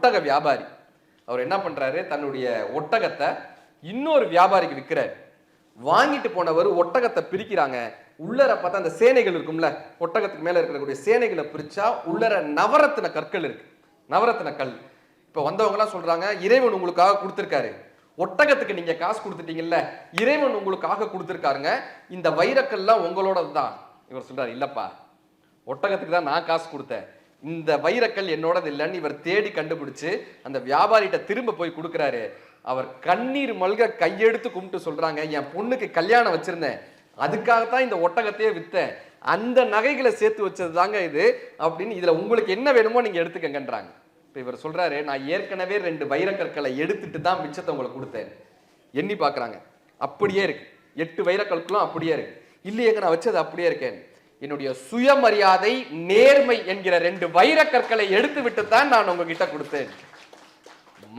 ஒட்டக வியாபாரி. அவர் என்ன பண்றாரு, தன்னுடைய ஒட்டகத்தை இன்னொரு வியாபாரிக்கு விற்கிறார். வாங்கிட்டு போனவர் ஒட்டகத்தை பிரிக்கிறாங்க. உள்ளர பார்த்தா அந்த சேனைகள் இருக்கும்ல, ஒட்டகத்துக்கு மேல இருக்கக்கூடிய சேனைகளை பிரிச்சா உள்ளர நவரத்தின கற்கள் இருக்கு, நவரத்தின கல். இப்ப வந்தவங்க எல்லாம் சொல்றாங்க, இறைவன் உங்களுக்காக கொடுத்திருக்காரு, ஒட்டகத்துக்கு நீங்க காசு கொடுத்துட்டீங்கல்ல, இறைவன் உங்களுக்காக கொடுத்திருக்காருங்க, இந்த வைரக்கல்லாம் உங்களோட தான். இவர் சொல்றாரு, இல்லப்பா, ஒட்டகத்துக்கு தான் நான் காசு கொடுத்தேன், இந்த வைரக்கல் என்னோடது இல்லைன்னு இவர் தேடி கண்டுபிடிச்சு அந்த வியாபாரிகிட்ட திரும்ப போய் கொடுக்குறாரு. அவர் கண்ணீர் மல்க கையெடுத்து கும்பிட்டு சொல்றாங்க, என் பொண்ணுக்கு கல்யாணம் வச்சிருந்தேன், அதுக்காகத்தான் இந்த ஒட்டகத்தையே வித்தேன், அந்த நகைகளை சேர்த்து வச்சது தாங்க இது அப்படின்னு, இதுல உங்களுக்கு என்ன வேணுமோ நீங்க எடுத்துக்கங்கன்றாங்க. இப்ப இவர் சொல்றாரு, நான் ஏற்கனவே 2 வைரக்கற்களை எடுத்துட்டு தான் மிச்சத்தை உங்களுக்கு கொடுத்தேன். எண்ணி பாக்குறாங்க, அப்படியே இருக்கு, 8 வைரக்கற்களும் அப்படியே இருக்கு. இல்லையேங்க, நான் வச்சது அப்படியே இருக்கேன், என்னுடைய சுயமரியாதை நேர்மை என்கிற 2 வைரக்கற்களை எடுத்து விட்டு தான் நான் உங்ககிட்ட கொடுத்தேன்.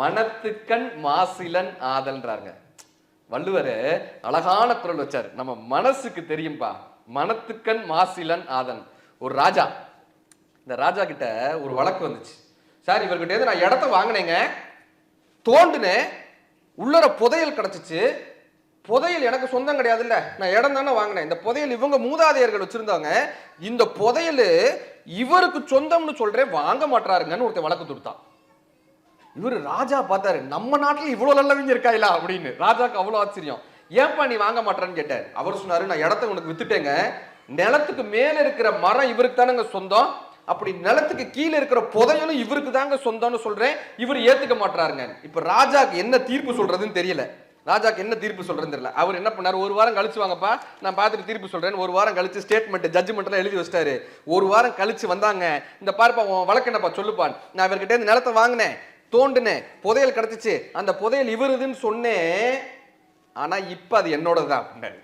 மனத்துக்கண் மாசிலன் ஆதல்ன்றாங்க. வள்ளுவர் அழகான குரல் வச்சார், நம்ம மனசுக்கு தெரியும்பா, மனத்துக்கண் மாசிலன் ஆதன். ஒரு ராஜா, இந்த ராஜா கிட்ட ஒரு வழக்கு வந்துச்சு. சார், இவர்கிட்ட நான் இடத்த வாங்கினேங்க, தோண்டுனேன், உள்ளர புதையல் கிடைச்சிச்சு, புதையல் எனக்கு சொந்தம் கிடையாதுல்ல, நான் இடம் தானே வாங்கினேன், இந்த புதையல் இவங்க மூதாதையர்கள் வச்சிருந்தாங்க, இந்த புதையல் இவருக்கு சொந்தம்னு சொல்றேன், வாங்க மாட்டாருங்கன்னு ஒருத்தர் வழக்கு தொடுத்தான். இவரு ராஜா பார்த்தாரு, நம்ம நாட்டுல இவ்வளவு நல்லவங்க இருக்காயிலா அப்படின்னு. ராஜாக்கு அவ்வளவு ஆச்சரியம். ஏன்பா நீ வாங்க மாட்டேன்னு கேட்டார். அவர் சொன்னாரு, நான் இடத்த உனக்கு வித்துட்டேங்க, நிலத்துக்கு மேல இருக்கிற மரம் இவருக்கு தானங்க சொந்தம், அப்படி நிலத்துக்கு கீழே இருக்கிற புதையலும் இவருக்கு தாங்க சொந்தம்னு சொல்றேன், இவர் ஏத்துக்க மாட்டாருங்க. இப்ப ராஜாக்கு என்ன தீர்ப்பு சொல்றதுன்னு தெரியல, ராஜாக்கு என்ன தீர்ப்பு சொல்றதுன்னு தெரியல. அவர் என்ன பண்ணாரு, ஒரு வாரம் கழிச்சு வாங்கப்பா, நான் பார்த்துட்டு தீர்ப்பு சொல்றேன். ஒரு வாரம் கழிச்சு ஸ்டேட்மெண்ட் ஜட்ஜ்மெண்ட் எல்லாம் எழுதி வச்சிட்டாரு. ஒரு வாரம் கழிச்சு வந்தாங்க, இந்த பார்ப்பா வழக்கு என்னப்பா சொல்லுப்பான், நான் இவர்கிட்ட இந்த நிலத்தை வாங்கினேன், தோண்டுனேன், புதையல் கிடைச்சிச்சு, அந்த புதையல் இவருதுன்னு சொன்னேன், ஆனா இப்ப அது என்னோடதான் அப்படின்னாரு.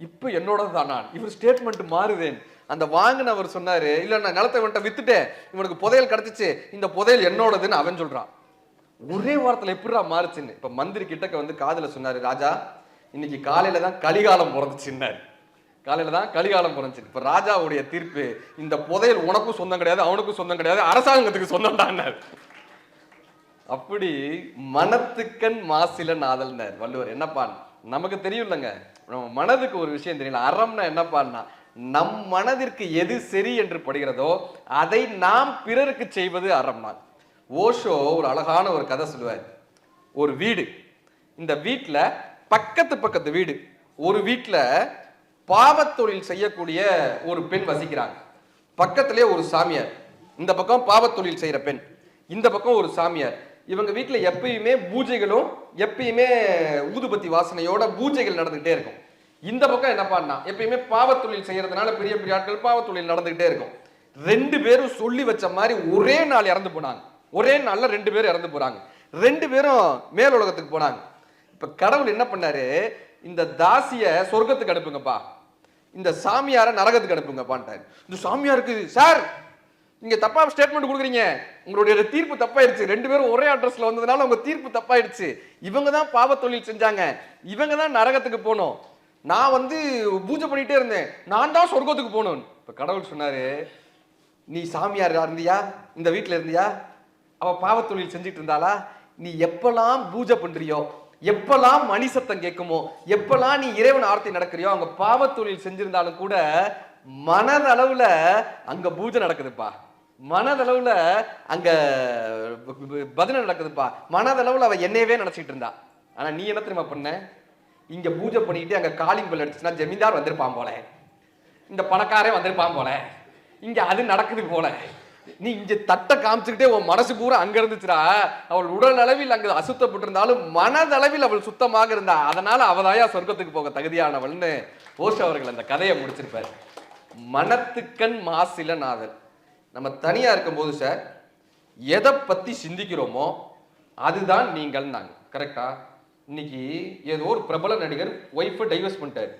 இப்ப என்னோடதான் நான், இவர் ஸ்டேட்மெண்ட் மாறுதேன். அந்த வாங்கினவர் சொன்னாரு, இல்ல நான் நிலத்தை இவன்ட்ட வித்துட்டேன், இவனுக்கு புதையல் கிடைச்சிச்சு, இந்த புதையல் என்னோடதுன்னு அவன் சொல்றான். ஒரே வாரத்துல எப்படிடா மாறுச்சுன்னு இப்ப மந்திரி கிட்டக்க வந்து காதுல சொன்னாரு, ராஜா இன்னைக்கு காலையில தான் கலிகாலம் பிறந்துச்சுன்னாரு. காலையில தான் கலிகாலம் பிறந்துச்சு. இப்ப ராஜாவுடைய தீர்ப்பு, இந்த புதையல் உனக்கும் சொந்தம் கிடையாது, அவனுக்கும் சொந்தம் கிடையாது, அரசாங்கத்துக்கு சொந்தம்டான்னாரு. அப்படி மனத்துக்கண் மாசிலன் ஆதல்னார் வள்ளுவர். என்னப்பா, நமக்கு தெரியும் இல்லைங்க, நம்ம மனதுக்கு ஒரு விஷயம் தெரியல, அறம்னா என்னப்பான்னா, நம் மனதிற்கு எது சரி என்று படுகிறதோ அதை நாம் பிறருக்கு செய்வது அறம் தான். ஓஷோ ஒரு அழகான ஒரு கதை சொல்லுவார். ஒரு வீடு, இந்த வீட்டுல பக்கத்து வீடு, ஒரு வீட்டுல பாவத்தொழில் செய்யக்கூடிய ஒரு பெண் வசிக்கிறாங்க. பக்கத்திலே ஒரு சாமியார், இந்த பக்கம் பாவத்தொழில் செய்யற பெண், இந்த பக்கம் ஒரு சாமியார். இவங்க வீட்டுல எப்பயுமே பூஜைகளும் எப்பயுமே ஊதுபத்தி வாசனையோட பூஜைகள் நடந்துகிட்டே இருக்கும். இந்த பக்கம் என்ன பண்ணா, எப்பயுமே பாவத்தொழில் செய்யறதுனால பெரிய பெரிய ஆட்கள் பாவத்தொழில் நடந்துகிட்டே இருக்கும். 2 பேரும் சொல்லி வச்ச மாதிரி ஒரே நாள் இறந்து போனாங்க. ஒரே நாள்ல 2 பேரும் இறந்து போறாங்க. 2 பேரும் மேலுலகத்துக்கு போனாங்க. இப்ப கடவுள் என்ன பண்ணாரு, இந்த தாசிய சொர்க்கத்துக்கு அனுப்புங்கப்பா, இந்த சாமியார நரகத்துக்கு அனுப்புங்கப்பான்ட்டாரு. இந்த சாமியாருக்கு, சார் நீங்க தப்பா ஸ்டேட்மெண்ட் கொடுக்குறீங்க, உங்களுடைய தீர்ப்பு தப்பாயிருச்சு, 2 பேரும் ஒரே அட்ரஸ்ல வந்ததுனால உங்க தீர்ப்பு தப்பாயிடுச்சு, இவங்க தான் பாவ தொழில் செஞ்சாங்க, இவங்க தான் நரகத்துக்கு போனோம், நான் வந்து பூஜை பண்ணிட்டே இருந்தேன், நான் தான் சொர்க்கத்துக்கு போகணும். இப்ப கடவுள் சொன்னாரு, நீ சாமியார் இருந்தியா, இந்த வீட்டுல இருந்தியா, அவ பாவ தொழில் செஞ்சுட்டு இருந்தாளா, நீ எப்பெல்லாம் பூஜை பண்றியோ, எப்பெல்லாம் மணி சத்தம் கேட்குமோ, எப்பெல்லாம் நீ இறைவன் ஆர்த்தி நடக்கிறியோ, அவங்க பாவ தொழில் செஞ்சிருந்தாலும் கூட மனதளவுல அங்க பூஜை நடக்குதுப்பா, மனதளவுல அங்க பஜனை நடக்குதுப்பா, மனதளவுல அவ என்னையவே நினைச்சிட்டு இருந்தா. ஆனா நீ என்ன தெரியுமா பண்ண, இங்க பூஜை பண்ணிட்டு அங்க காலிங் பெல் அடிச்சுன்னா ஜமீன்தார் வந்திருப்பான் போல, இந்த பணக்காரே வந்திருப்பான் போல, இங்க அது நடக்குது போல, நீ இங்க தட்டை காமிச்சுக்கிட்டே உன் மனசு பூரா அங்க இருந்துச்சுடா. அவள் உடல் அளவில் அங்க அசுத்தப்பட்டு இருந்தாலும் மனதளவில் அவள் சுத்தமாக இருந்தா, அதனால அவதாயா சொர்க்கத்துக்கு போக தகுதியானவள்னு ஓஷோ அவர்கள் அந்த கதையை முடிச்சிருப்பார். மனத்துக்கண் மாசிலன் ஆதல். நம்ம தனியா இருக்கும் போது சார் எதை பத்தி சிந்திக்கிறோமோ அதுதான் நீங்கள் நாங்க. கரெக்டா? இன்னைக்கு ஏதோ ஒரு பிரபல நடிகர் ஒய்ஃப் டைவர்ஸ் பண்ணிட்டாரு,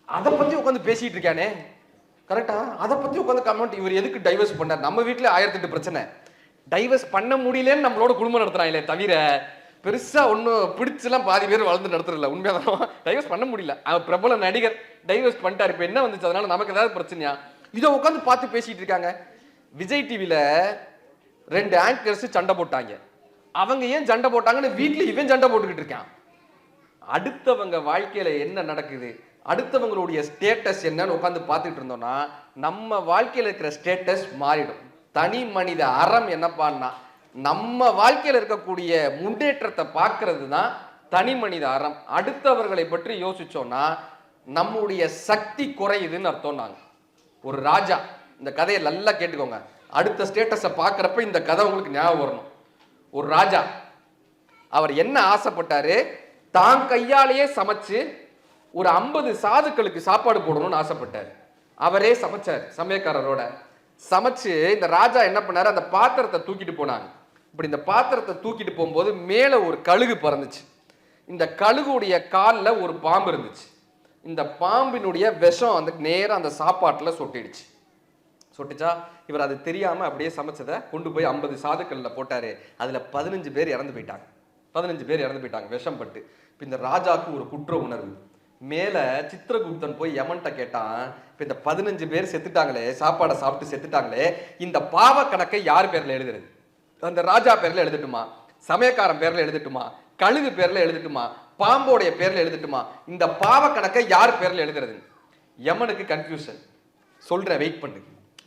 அதை பத்தி உட்காந்து பேசிட்டு இருக்கானே, கரெக்டா? அதை பத்தி உட்காந்து கமெண்ட், இவர் எதுக்கு டைவர்ஸ் பண்ணார், நம்ம வீட்டுல 1008 பிரச்சனை, டைவர்ஸ் பண்ண முடியலன்னு நம்மளோட குடும்பம் நடத்துறாங்களே தவிர பெருசா ஒன்னும் பிடிச்செல்லாம் பாதி பேர் வளர்ந்து நடத்துறதில்ல. உண்மையாதான் டைவர்ஸ் பண்ண முடியல, அவர் பிரபல நடிகர் டைவர்ஸ் பண்ணிட்டாரு, இப்ப என்ன வந்துச்சு, அதனால நமக்கு ஏதாவது பிரச்சனையா, இதை உட்காந்து பார்த்து பேசிட்டு இருக்காங்க. விஜய் டிவில 2 ஆங்கர்ஸ் சண்டை போட்டாங்க. அவங்க ஏன் சண்டை போட்டாங்கன்னு வீட்டுல இவன் சண்டை போட்டுக்கிட்டு இருக்கான். அடுத்தவங்க வாழ்க்கையில என்ன நடக்குது, அடுத்தவங்களுடைய ஸ்டேட்டஸ் என்னன்னு உட்காந்து பார்த்துட்டு இருந்தோம்னா நம்ம வாழ்க்கையில இருக்கிற ஸ்டேட்டஸ் மாறிடும். தனி மனித அறம் என்னப்பான்னா நம்ம வாழ்க்கையில இருக்கக்கூடிய முன்னேற்றத்தை பார்க்கறது தான் தனி மனித அறம். அடுத்தவர்களை பற்றி யோசிச்சோம்னா நம்முடைய சக்தி குறையுதுன்னு அர்த்தம். நாங்க ஒரு ராஜா, இந்த கதையை நல்லா கேட்டுக்கோங்க, அடுத்த ஸ்டேட்டஸை பார்க்குறப்ப இந்த கதை உங்களுக்கு ஞாபகம் வரணும். ஒரு ராஜா, அவர் என்ன ஆசைப்பட்டாரு, தான் கையாலேயே சமைச்சு ஒரு 50 சாதுக்களுக்கு சாப்பாடு போடணும்னு ஆசைப்பட்டார். அவரே சமைச்சார், சமயக்காரரோட சமைச்சு. இந்த ராஜா என்ன பண்ணாரு, அந்த பாத்திரத்தை தூக்கிட்டு போனாங்க. இப்படி இந்த பாத்திரத்தை தூக்கிட்டு போகும்போது மேல ஒரு கழுகு பறந்துச்சு. இந்த கழுகுடைய காலில் ஒரு பாம்பு இருந்துச்சு. இந்த பாம்பினுடைய விஷம் அந்த நேரம் அந்த சாப்பாட்டில் சொட்டிடுச்சு. சொட்டுச்சா, இவர் அது தெரியாம அப்படியே சமைச்சதை கொண்டு போய் 50 சாதுக்கள்ல போட்டாரு. அதுல 15 பேர் இறந்து போயிட்டாங்க. 15 பேர் இறந்து போயிட்டாங்க விஷம் பட்டு. இப்ப இந்த ராஜாவுக்கு ஒரு குற்ற உணர்வு. மேல சித்திரகுப்தன் போய் யமன்ட்ட கேட்டான், இப்ப இந்த 15 பேர் செத்துட்டாங்களே, சாப்பாடை சாப்பிட்டு செத்துட்டாங்களே, இந்த பாவ கணக்கை யார் பேர்ல எழுதுறது? அந்த ராஜா பேர்ல எழுதட்டுமா, சமயக்காரன் பேர்ல எழுதட்டுமா, கழுகு பேர்ல எழுதட்டுமா, பாம்போடைய பேர்ல எழுதட்டுமா? இந்த பாவ கணக்கை யார் பேர்ல எழுதுறது? யமனுக்கு கன்ஃபியூஷன். சொல்ற வெயிட் பண்ணு,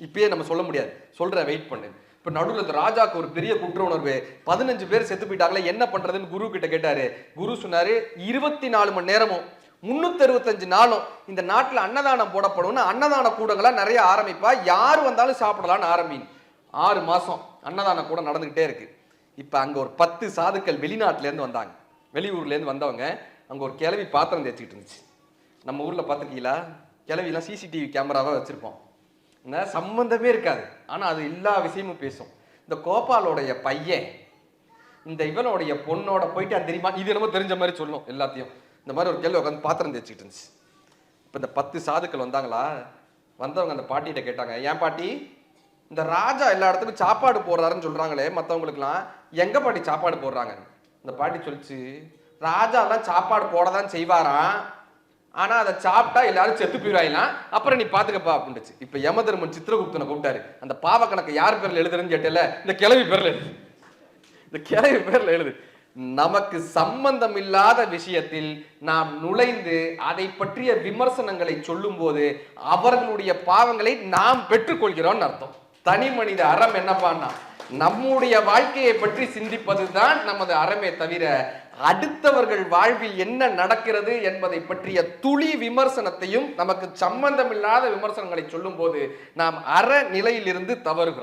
இப்பயே நம்ம சொல்ல முடியாது, சொல்ற வெயிட் பண்ணு. இப்ப நடுவில் ராஜாக்கு ஒரு பெரிய குற்ற உணர்வு. 15 பேர் செத்து போயிட்டாங்களே, என்ன பண்றதுன்னு குரு கிட்ட கேட்டாரு. குரு சொன்னாரு, 24 மணி நேரமும் 365 நாளும் இந்த நாட்டுல அன்னதானம் போடப்படும்னு அன்னதான கூடங்களா நிறைய ஆரம்பிப்பா, யாரு வந்தாலும் சாப்பிடலாம்னு ஆரம்பின்னு. 6 மாசம் அன்னதான கூட நடந்துகிட்டே இருக்கு. இப்ப அங்க ஒரு 10 சாதுக்கள் வெளிநாட்டுல இருந்து வந்தாங்க, வெளியூர்ல இருந்து வந்தவங்க. அங்க ஒரு கிழவி பாத்திரம் தேய்ச்சிட்டு இருந்துச்சு. நம்ம ஊர்ல பாத்துக்கீங்களா, கிழவிலாம் சிசிடிவி கேமராவா வச்சிருப்போம், சம்பந்தமே இருக்காது, ஆனா அது எல்லா விஷயமும் பேசும். இந்த கோபாலோடைய பையன் இந்த இவனுடைய பொண்ணோட போயிட்டு அது தெரியுமா, இது என்னமோ தெரிஞ்ச மாதிரி சொல்லும் எல்லாத்தையும். இந்த மாதிரி ஒரு கேள்வி உட்காந்து பாத்திரம் தேய்ச்சிட்டு இருந்துச்சு. இப்ப இந்த 10 சாதுக்கள் வந்தாங்களா, வந்தவங்க அந்த பாட்டிகிட்ட கேட்டாங்க, ஏன் பாட்டி, இந்த ராஜா எல்லா இடத்துக்கும் சாப்பாடு போடுறாருன்னு சொல்றாங்களே மற்றவங்களுக்குலாம், எங்க பாட்டி சாப்பாடு போடுறாங்க? இந்த பாட்டி சொல்லிச்சு, ராஜா எல்லாம் சாப்பாடு போடதான் செய்வாராம், ஆனா அதை சாப்பிட்டா எல்லாரும் செத்து போயிடுவாங்களாம், அப்புறம் நீ பாத்துக்கப்பா அப்படின்னுச்சு. இப்ப யமதர்மன் சித்திரகுப்தனை கூப்பிட்டாரு. அந்த பாவ கணக்கை யார் பேர்ல எழுதுறன்னு கேட்டல, இந்த கிழவி பேர்ல எழுது, இந்த கிழவி பேர்ல எழுது. நமக்கு சம்பந்தம் இல்லாத விஷயத்தில் நாம் நுழைந்து அதை பற்றிய விமர்சனங்களை சொல்லும் போது அவர்களுடைய பாவங்களை நாம் பெற்றுக்கொள்கிறோம் அர்த்தம். தனி மனித அறம் என்னப்பான்னா நம்முடைய வாழ்க்கையை பற்றி சிந்திப்பதுதான் நமது அறமே தவிர அடுத்தவர்கள் வாழ்வில் என்ன நடக்கிறது என்பதை பற்றிய துளி விமர்சனத்தையும், நமக்கு சம்பந்தமில்லாத விமர்சனங்களை சொல்லும் போது நாம் அற நிலையிலிருந்து தவறுகிறோம்.